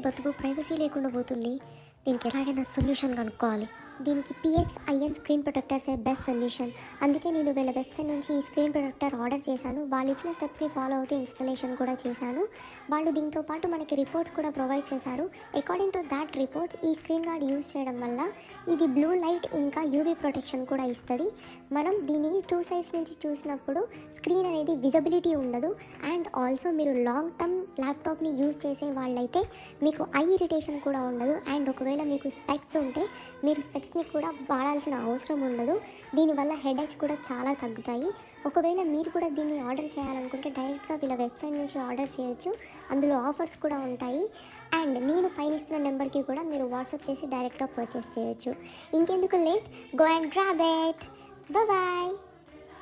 బతుకు ప్రైవసీ లేకుండా పోతుంది. దీనికి ఎలాగైనా సొల్యూషన్ కనుక్కోవాలి. దీనికి పిఎక్స్ఐఎన్ స్క్రీన్ ప్రొటెక్టర్సే బెస్ట్ సొల్యూషన్. అందుకే నేను వీళ్ళ వెబ్సైట్ నుంచి ఈ స్క్రీన్ ప్రొటెక్టర్ ఆర్డర్ చేశాను. వాళ్ళు ఇచ్చిన స్టెప్స్ని ఫాలో అవుతూ ఇన్స్టాలేషన్ కూడా చేశాను. వాళ్ళు దీంతో పాటు మనకి రిపోర్ట్స్ కూడా ప్రొవైడ్ చేశారు. అకార్డింగ్ టు దాట్ రిపోర్ట్స్ ఈ స్క్రీన్ గార్డ్ యూజ్ చేయడం వల్ల ఇది బ్లూ లైట్ ఇంకా యూవీ ప్రొటెక్షన్ కూడా ఇస్తుంది. మనం దీన్ని 2 సైడ్స్ నుంచి చూసినప్పుడు స్క్రీన్ అనేది విజిబిలిటీ ఉండదు. అండ్ ఆల్సో మీరు లాంగ్ టర్మ్ ల్యాప్టాప్ని యూజ్ చేసే వాళ్ళైతే మీకు ఐ ఇరిటేషన్ కూడా ఉండదు. అండ్ ఒకవేళ మీకు స్పెక్స్ ఉంటే మీరు స్పెక్స్ని కూడా వాడాల్సిన అవసరం ఉండదు. దీనివల్ల హెడేక్స్ కూడా చాలా తగ్గుతాయి. ఒకవేళ మీరు కూడా దీన్ని ఆర్డర్ చేయాలనుకుంటే డైరెక్ట్గా వీళ్ళ వెబ్సైట్ నుంచి ఆర్డర్ చేయొచ్చు. అందులో ఆఫర్స్ కూడా ఉంటాయి. అండ్ నేను పైన ఇస్తున్న నెంబర్కి కూడా మీరు వాట్సాప్ చేసి డైరెక్ట్గా పర్చేస్ చేయొచ్చు. ఇంకెందుకు late, go and grab it. Bye.